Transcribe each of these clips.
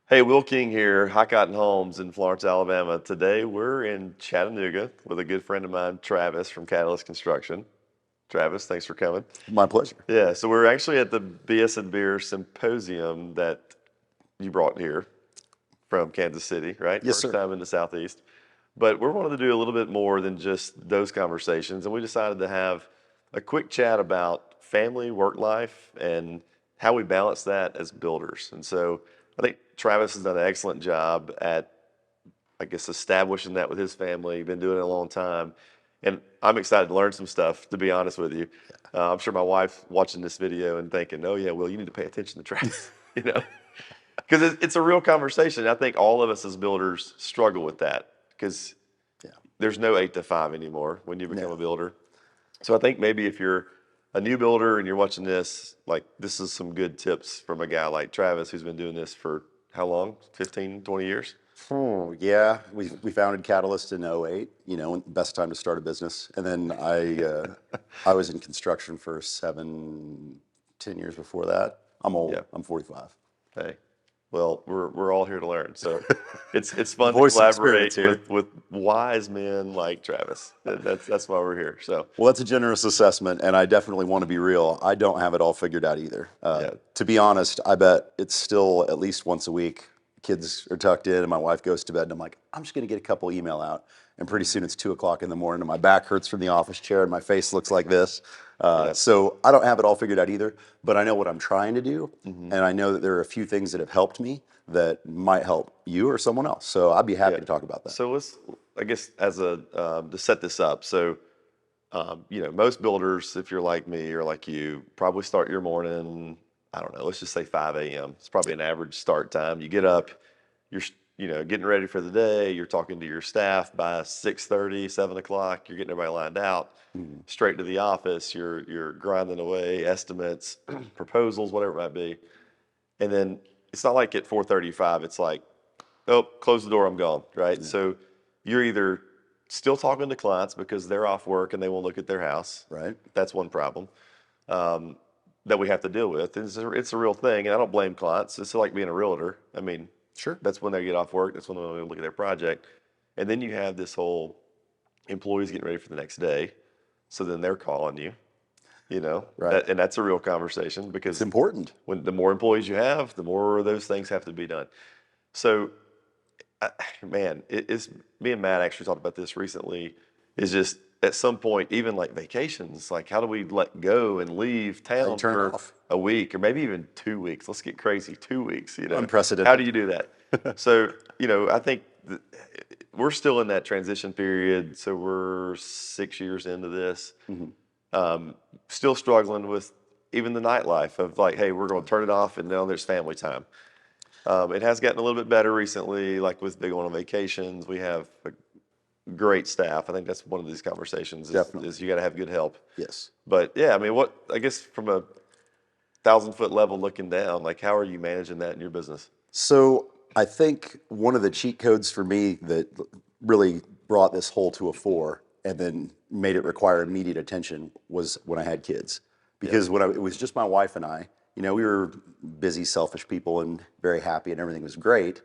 Hey, Will King here, High Cotton Homes in Florence, Alabama. Today we're in Chattanooga with a good friend of mine, Travis from Catalyst Construction. Travis, thanks for coming. My pleasure. Yeah, so we're actually at the BS and Beer Symposium that you brought here from Kansas City, right? Yes, First sir. time in the Southeast. But we're wanting to do a little bit more than just those conversations, and we decided to have a quick chat about family, work life, and how we balance that as builders. And so I think Travis has done an excellent job at, I guess, establishing that with his family. Been doing it a long time, and I'm excited to learn some stuff. To be honest with you, I'm sure my wife watching this video and thinking, "Oh yeah, well you need to pay attention to Travis," you know, because it's a real conversation. I think all of us as builders struggle with that because Yeah. there's no 8 to 5 anymore when you become a No. builder. So I think maybe if you're a new builder and you're watching this, like this is some good tips from a guy like Travis who's been doing this for how long? 15, 20 years? Oh, yeah. We founded Catalyst in '08. Best time to start a business. And then I was in construction for 7, 10 years before that. I'm old. Yeah. I'm 45. Hey. Well, we're all here to learn. So it's fun to Voice of experience collaborate here. with wise men like Travis. That's why we're here. So Well, that's a generous assessment, and I definitely want to be real. I don't have it all figured out either. yeah. To be honest, I bet it's still at least once a week. Kids are tucked in, and my wife goes to bed, and I'm like, I'm just going to get a couple email out. And pretty soon it's 2 o'clock in the morning, and my back hurts from the office chair, and my face looks like this. Yeah. So I don't have it all figured out either, but I know what I'm trying to do, Hmm. and I know that there are a few things that have helped me that might help you or someone else. So I'd be Yeah. happy to talk about that. So let's, I guess, as a to set this up. So most builders, if you're like me or like you, probably start your morning, I don't know, let's just say 5 a.m. It's probably an average start time. You get up, you're, getting ready for the day. You're talking to your staff by 6:30, 7 o'clock. You're getting everybody lined out, Mhm. straight to the office. You're grinding away estimates, proposals, whatever it might be. And then it's not like at 4:35, it's like, oh, close the door, I'm gone, right? Yeah. So you're either still talking to clients because they're off work and they won't look at their house. Right? That's one problem um, that we have to deal with. It's a real thing, and I don't blame clients. It's like being a realtor. I mean, Sure. that's when they get off work. That's when they look at their project, and then you have this whole employees getting ready for the next day. So then they're calling you, Right. and that's a real conversation It's because important. when the more employees you have, the more of those things have to be done. So I, man, it's me and Matt actually talked about this recently. Is just at some point, even like vacations, like how do we let go and leave How you town turn it for off. a week or maybe even 2 weeks? Let's get crazy, 2 weeks. How do Unprecedented. you do that? So I think we're still in that transition period. So we're 6 years into this, Mhm. um, still struggling with even the nightlife of like, hey, we're going to turn it off and now there's family time. It has gotten a little bit better recently, like with big on vacations. We have a great staff. I think that's one of these conversations is Definitely. you got to have good help. Yes. But yeah, I mean, I guess from a 1,000 foot level looking down, like how are you managing that in your business? So I think one of the cheat codes for me that really brought this whole to a fore and then made it require immediate attention was when I had kids. Yeah. Because it was just my wife and I, we were busy, selfish people and very happy and everything was great.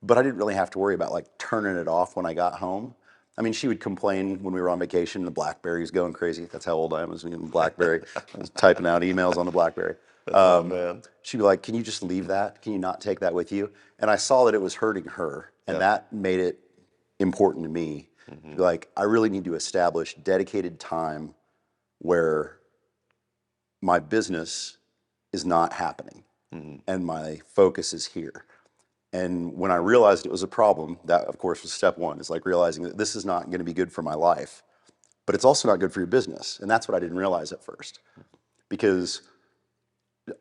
But I didn't really have to worry about like turning it off when I got home. I mean, she would complain when we were on vacation, the BlackBerry's going crazy. That's how old I am. I was using BlackBerry. I was typing out emails on the BlackBerry. Oh man. She'd be like, "Can you just leave that? Can you not take that with you?" And I saw that it was hurting her, and Yeah. that made it important to me. Hmm. Like, I really need to establish dedicated time where my business is not happening Hmm. and my focus is here. And when I realized it was a problem, that of course was step one, is like realizing that this is not going to be good for my life, but it's also not good for your business. And that's what I didn't realize at first. Because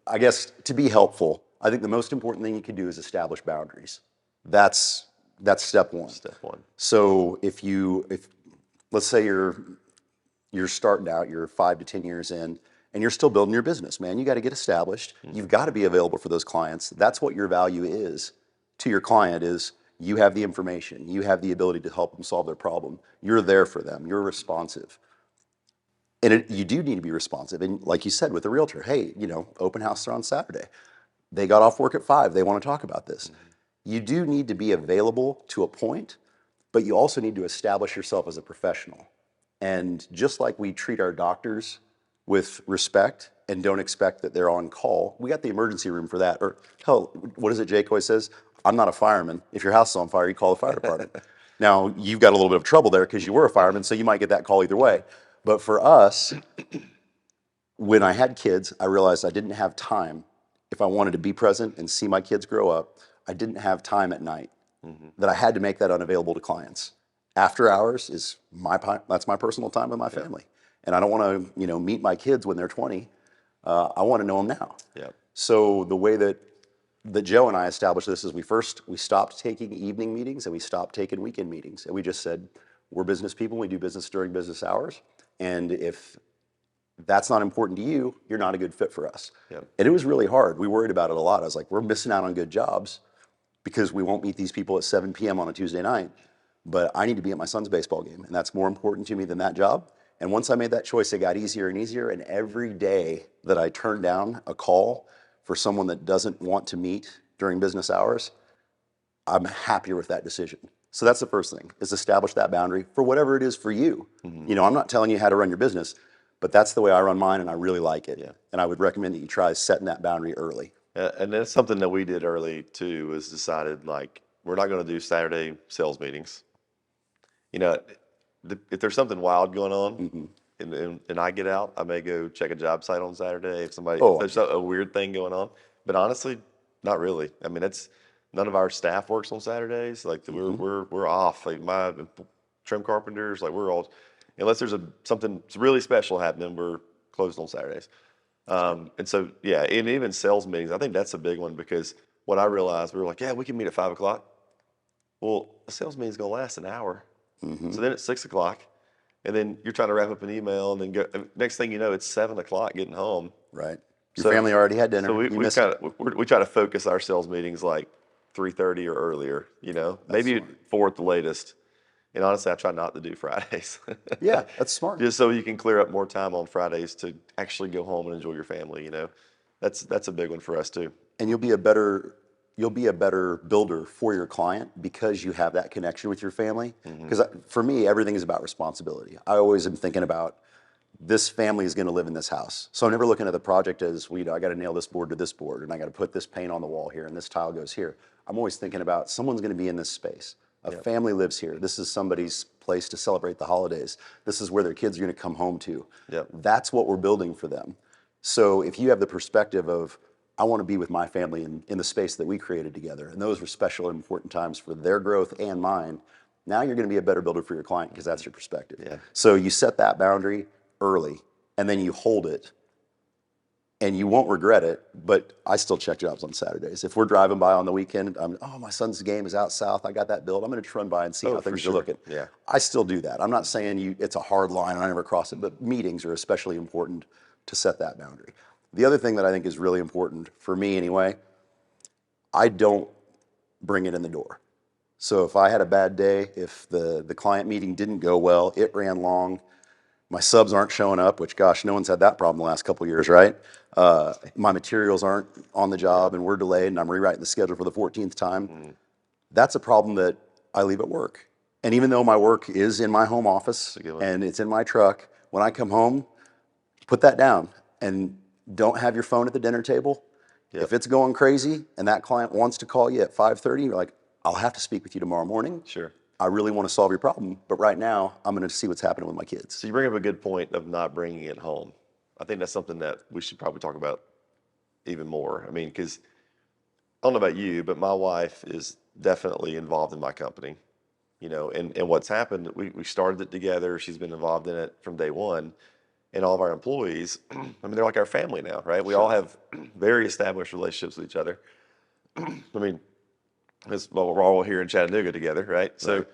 I guess to be helpful, I think the most important thing you can do is establish boundaries. That's that's step one. Step one. So if let's say you're starting out, you're 5 to 10 years in, and you're still building your business, man, you got to get established. You've Hmm. got to be available for those clients. That's what your value is to your client is you have the information, you have the ability to help them solve their problem. You're there for them. You're responsive. And you do need to be responsive. And like you said with the realtor, hey, open house on Saturday. They got off work at 5. They want to talk about this. You do need to be available to a point, but you also need to establish yourself as a professional. And just like we treat our doctors with respect and don't expect that they're on call, we got the emergency room for that. Or hell, what is it Jake always says? I'm not a fireman. If your house is on fire, you call the fire department. Now, you've got a little bit of trouble there because you were a fireman, so you might get that call either way. But for us, when I had kids, I realized I didn't have time. If I wanted to be present and see my kids grow up, I didn't have time at night, that I had to make that unavailable to clients. After hours is that's my personal time with my Yeah. family. And I don't want to, meet my kids when they're 20. I want to know them now. Yeah. So the way that Joe and I established this is we stopped taking evening meetings and we stopped taking weekend meetings. And we just said, we're business people, we do business during business hours. And if that's not important to you, you're not a good fit for us. Yeah. And it was really hard. We worried about it a lot. I was like, we're missing out on good jobs because we won't meet these people at 7 p.m. on a Tuesday night. But I need to be at my son's baseball game, and that's more important to me than that job. And once I made that choice, it got easier and easier. And every day that I turn down a call for someone that doesn't want to meet during business hours, I'm happier with that decision. So that's the first thing, is establish that boundary for whatever it is for you. I'm not telling you how to run your business, but that's the way I run mine, and I really like it. Yeah. And I would recommend that you try setting that boundary early. And that's something that we did early too, was decided like, we're not going to do Saturday sales meetings. You know, if there's something wild going on and I get out, I may go check a job site on Saturday if Oh, there's a weird thing going on. But honestly, not really. I mean, none of our staff works on Saturdays. Like we're off. Like my trim carpenters, like we're all, unless there's something really special happening, we're closed on Saturdays. And so, yeah, and even sales meetings, I think that's a big one because what I realized, we were like, yeah, we can meet at 5 o'clock. Well, a sales meeting's gonna last an hour. So then it's 6 o'clock, and then you're trying to wrap up an email, and then and next thing you know, it's 7 o'clock getting home. right. Your So, family already had so dinner. we You we missed kind it. of we try to focus our sales meetings like 3:30 or earlier. That's Maybe smart. 4 at the latest. And honestly, I try not to do Fridays, Yeah, that's smart. just so you can clear up more time on Fridays to actually go home and enjoy your family. That's a big one for us too. And you'll be a better builder for your client because you have that connection with your family. Because for me, everything is about responsibility. I always am thinking about this family is going to live in this house. So I'm never looking at the project as, I got to nail this board to this board and I got to put this paint on the wall here and this tile goes here. I'm always thinking about someone's going to be in this space. A family lives here. This is somebody's place to celebrate the holidays. This is where their kids are going to come home to. Yep. That's what we're building for them. So if you have the perspective of, I want to be with my family in the space that we created together, and those were special and important times for their growth and mine, now you're going to be a better builder for your client because that's your perspective. Yeah. So you set that boundary early, and then you hold it, and you won't regret it. But I still check jobs on Saturdays. If we're driving by on the weekend, my son's game is out south. I got that build. I'm going to run by and see Oh, how for things sure. are looking. Yeah. I still do that. I'm not saying it's a hard line and I never cross it, but meetings are especially important to set that boundary. The other thing that I think is really important for me anyway, I don't bring it in the door. So if I had a bad day, if the client meeting didn't go well, it ran long, my subs aren't showing up, which gosh, no one's had that problem the last couple of years, right? My materials aren't on the job and we're delayed and I'm rewriting the schedule for the 14th time. That's a problem that I leave at work. And even though my work is in my home office a good one. and it's in my truck, when I come home, put that down and don't have your phone at the dinner table. Yep. If it's going crazy and that client wants to call you at 5:30, you're like, I'll have to speak with you tomorrow morning. Sure. I really want to solve your problem, but right now I'm going to see what's happening with my kids. So you bring up a good point of not bringing it home. I think that's something that we should probably talk about even more. I mean, because I don't know about you, but my wife is definitely involved in my company. And what's happened, we started it together. She's been involved in it from day one. And all of our employees, I mean, they're like our family now, right? We all have very established relationships with each other. I mean, we're all here in Chattanooga together, right? So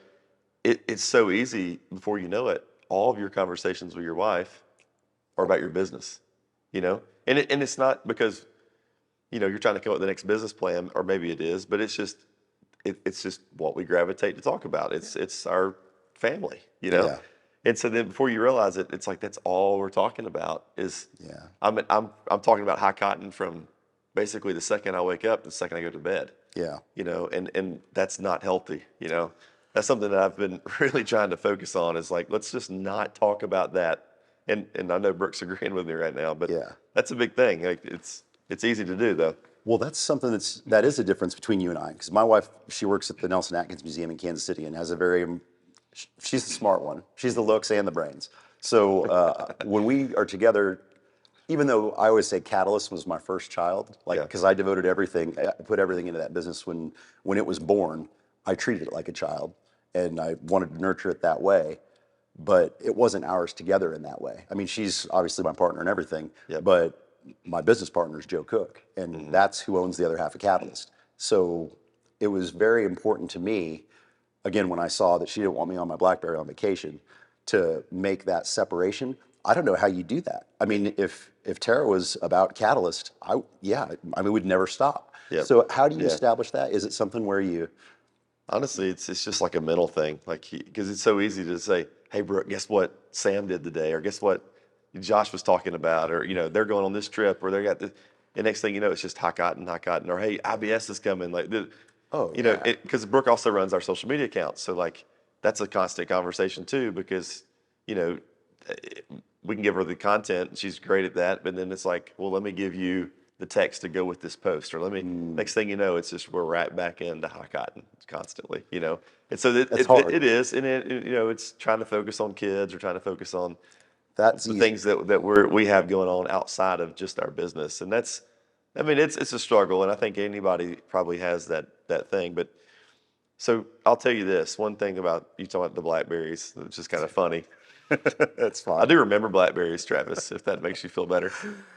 it's so easy before you know it, all of your conversations with your wife are about your business, and it's not because, you're trying to come up with the next business plan, or maybe it is, but it's just what we gravitate to talk about. It's our family, Yeah. And so then before you realize it, it's like that's all we're talking about is Yeah. I'm talking about high cotton from basically the second I wake up to the second I go to bed. Yeah. and that's not healthy. That's something that I've been really trying to focus on is like, let's just not talk about that. And I know Brooke's agreeing with me right now, but Yeah. that's a big thing. Like it's easy to do though. Well, that's something that is a difference between you and I, because my wife, she works at the Nelson Atkins Museum in Kansas City and has a very, she's the smart one. She's the looks and the brains. So when we are together, even though I always say Catalyst was my first child, like Yeah. because I devoted everything, I put everything into that business when it was born. I treated it like a child, and I wanted to nurture it that way. But it wasn't ours together in that way. I mean, she's obviously my partner and everything, Yep. but my business partner is Joe Cook, and that's who owns the other half of Catalyst. So it was very important to me, again, when I saw that she didn't want me on my BlackBerry on vacation, to make that separation. I don't know how you do that. I mean, if Tara was about Catalyst, I mean, we'd never stop. Yep. So how do you Yeah. establish that? Is it something where you, Honestly, it's just like a mental thing, like because it's so easy to say, "Hey, Brooke, guess what Sam did today?" or "Guess what Josh was talking about?" or they're going on this trip, or they got the. And next thing you know, it's just hot cotton, or "Hey, IBS is coming." Like oh yeah, because Brooke also runs our social media accounts, so like that's a constant conversation too, because you know eh, we can give her the content, and she's great at that, but then it's like, well, let me give you the text to go with this post, or let me. Next thing you know, it's just we're right back into hot cotton constantly. And so that's hard. it is, and it's trying to focus on kids or trying to focus on That's the easy. things that we have going on outside of just our business, and that's, I mean, it's a struggle, and I think anybody probably has that thing. But so I'll tell you this one thing about you talking about the Blackberries, which is kind of funny. That's I fine. do remember Blackberries, Travis, if that makes you feel better.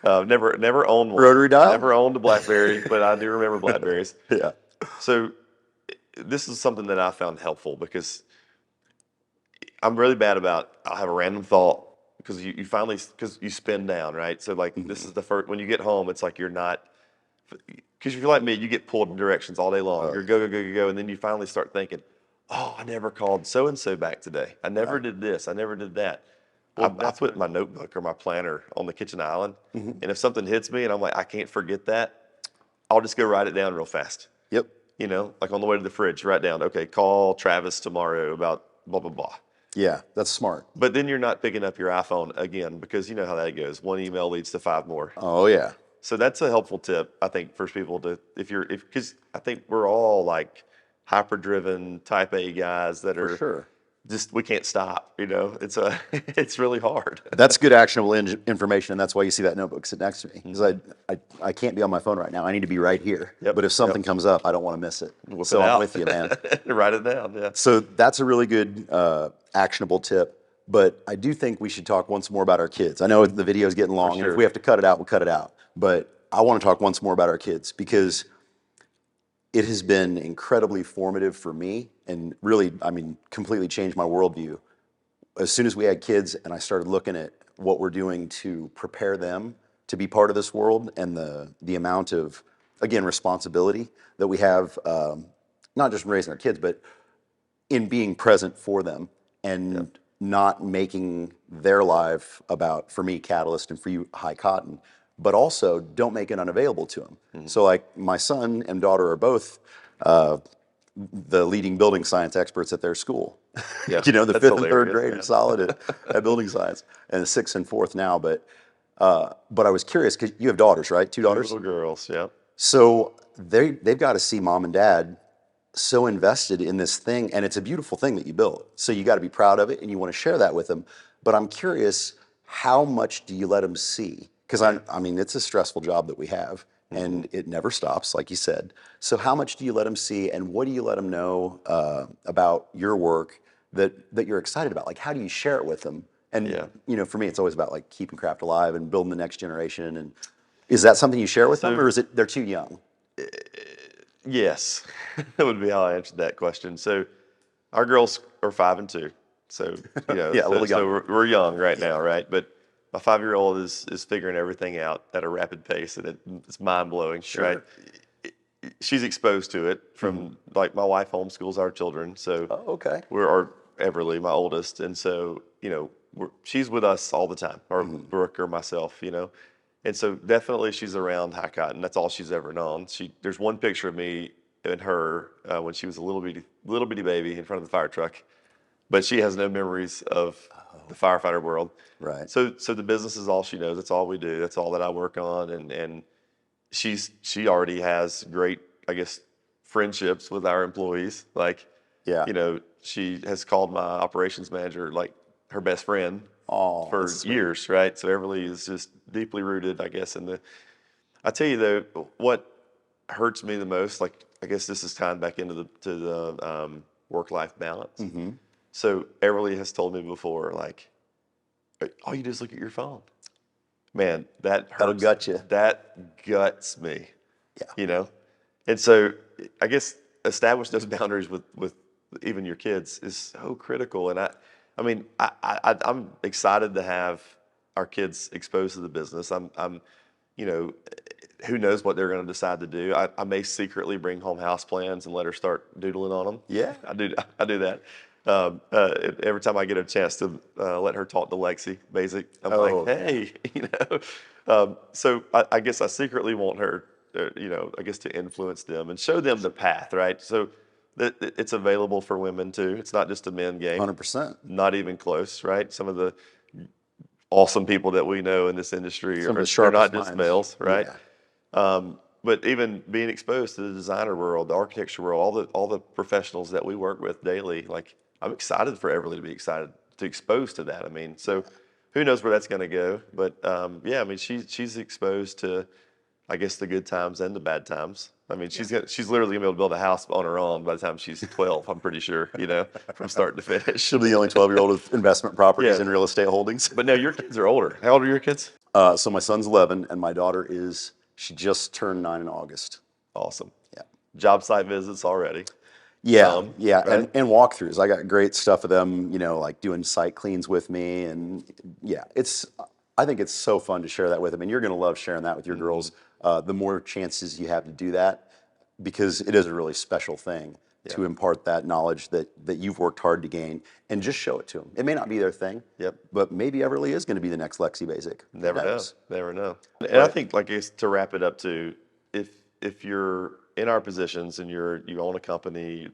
Never owned one, Rotary dial? never owned a Blackberry, but I do remember Blackberries. Yeah. So this is something that I found helpful because I'm really bad about I'll have a random thought because you finally because you spin down, right? So like this is the first when you get home, it's like you're not because if you're like me, you get pulled in directions all day long. Oh You're yeah. go, and then you finally start thinking, "Oh, I never called so and so back today. I never Right. did this. I never did that." Well, I that's put what. my notebook or my planner on the kitchen island, Mhm. and if something hits me and I'm like, I can't forget that, I'll just go write it down real fast. Yep. Like on the way to the fridge, write down, okay, call Travis tomorrow about blah blah blah. Yeah, that's smart. But then you're not picking up your iPhone again because you know how that goes. One email leads to five more. Oh yeah. So that's a helpful tip, I think, for people to if because I think we're all like hyper driven type A guys that For are sure. just we can't stop. It's a it's really hard. That's good actionable information, and that's why you see that notebook sit next to me. Because Mhm. I can't be on my phone right now. I need to be right here. Yep, But if yep. something comes up, I don't want to miss it. Whip it So I'm out, with you, man. write it down. Yeah, So that's a really good actionable tip. But I do think we should talk once more about our kids. I know the video is getting for long, and if sure. we have to cut it out, we'll cut it out. But I want to talk once more about our kids because it has been incredibly formative for me and really, I mean, completely changed my worldview. As soon as we had kids and I started looking at what we're doing to prepare them to be part of this world and the amount of, again, responsibility that we have, not just in raising our kids, but in being present for them Yep. and not making their life about, for me, Catalyst and for you, High Cotton, but also don't make it unavailable to them. Mhm. So, like, my son and daughter are both the leading building science experts at their school. Yeah, The that's fifth and third hilarious, grade are man. solid at building science, and the sixth and fourth now. But I was curious because you have daughters, right? Two Two daughters. little girls. Yeah. So they've got to see mom and dad so invested in this thing, and it's a beautiful thing that you built. So you got to be proud of it, and you want to share that with them. But I'm curious, how much do you let them see? Because I mean, it's a stressful job that we have, Mhm. and it never stops, like you said. So how much do you let them see, and what do you let them know about your work that you're excited about? Like, how do you share it with them? And Yeah. for me, it's always about like keeping craft alive and building the next generation. And is that something you share with them, So or is it they're too young? yes, that would be how I answered that question. So our girls are 5 and 2. So Yeah, a little so younger. we're young right Yeah. now, right? But my 5-year-old is figuring everything out at a rapid pace, and it's mind blowing, right? Sure. She's exposed to it Mhm. from like my wife homeschools our children, so Oh, okay. we're our Everly, my oldest, and so she's with us all the time, or Mhm. Brooke or myself. And so definitely she's around High Cotton. That's all she's ever known. There's one picture of me. and her when she was a little bitty baby in front of the fire truck, but she has no memories of the firefighter world. Right. So the business is all she knows. That's all we do. That's all that I work on, and she already has great, I guess, friendships with our employees. Like, Yeah. she has called my operations manager like her best friend Oh, for that's sweet. years, right? So Everly is just deeply rooted, I guess, in the. I tell you though, what hurts me the most, like I guess this is tying back into the work-life balance. Mm-hmm. So Everly has told me before, like, all you do is look at your phone. Man, that That'll hurts. gut you. That guts me, Yeah. you know? And so I guess establish those boundaries with even your kids is so critical. And I mean, I'm excited to have our kids exposed to the business. You know, who knows what they're going to decide to do. I may secretly bring home house plans and let her start doodling on them. Yeah. I do that. Every time I get a chance to let her talk to Lexi, basic, I'm like, Oh, yeah. hey, So I guess I secretly want her, I guess to influence them and show them the path, right? So that it's available for women too. It's not just a men game, 100%. not even close, right? Some of the awesome people that we know in this industry Some of the they're not sharpest just minds. males, right? Yeah. But even being exposed to the designer world, the architecture world, all the professionals that we work with daily, like I'm excited for Everly to be excited to expose to that. I mean, so who knows where that's going to go? But yeah, I mean, she's exposed to, I guess, the good times and the bad times. I mean, she's literally gonna be able to build a house on her own by the time she's 12. I'm pretty sure, from start to finish. She'll be the only 12-year-old with investment properties Yeah, and real estate holdings. but no, your kids are older. How old are your kids? So my son's 11 and my daughter she just turned 9 in August. Awesome. Yeah. Job site visits already. Yeah, yeah, Right? and walkthroughs. I got great stuff of them, like doing site cleans with me, and yeah, I think it's so fun to share that with them, and you're gonna love sharing that with your girls. The more chances you have to do that, because it is a really special thing to Yeah. impart that knowledge that you've worked hard to gain, and just show it to them. It may not be their thing, Yep. but maybe Everly is going to be the next Lexi Basic. Who Never know. knows? Never know. And I But think, like, it's to wrap it up too, if you're in our positions and you own a company,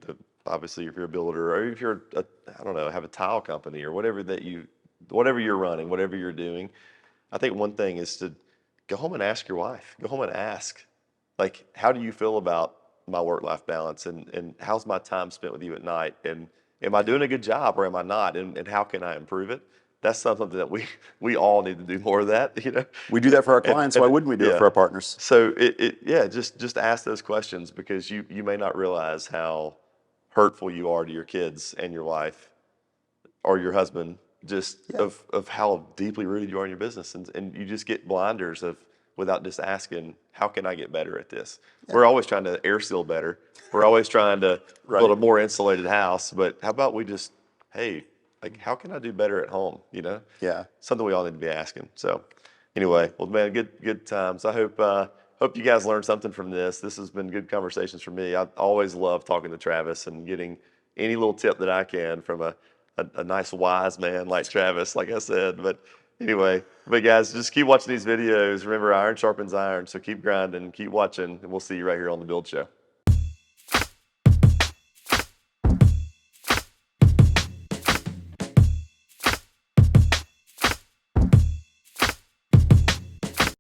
obviously if you're a builder or if you're I don't know, have a tile company or whatever you're running, whatever you're doing, I think one thing is to go home and ask your wife. Go home and ask, like, how do you feel about my work-life balance and how's my time spent with you at night? And am I doing a good job or am I not? And how can I improve it? That's something that we all need to do more of that, we do that for our And, clients. Why and wouldn't we do it yeah. for our partners? So yeah, just ask those questions because you may not realize how hurtful you are to your kids and your wife or your husband, just Yeah. of how deeply rooted you are in your business, and you just get blinders of without just asking, how can I get better at this? We're always trying to air seal better. We're always trying to build a Right. more insulated house, but how about we just, hey, like, how can I do better at home? Yeah. Something we all need to be asking. So anyway, well, man, good times. I hope you guys learned something from this. This has been good conversations for me. I always love talking to Travis and getting any little tip that I can from a nice wise man like Travis, like I said. But anyway, but guys, just keep watching these videos. Remember, iron sharpens iron. So keep grinding, keep watching, and we'll see you right here on the Build Show.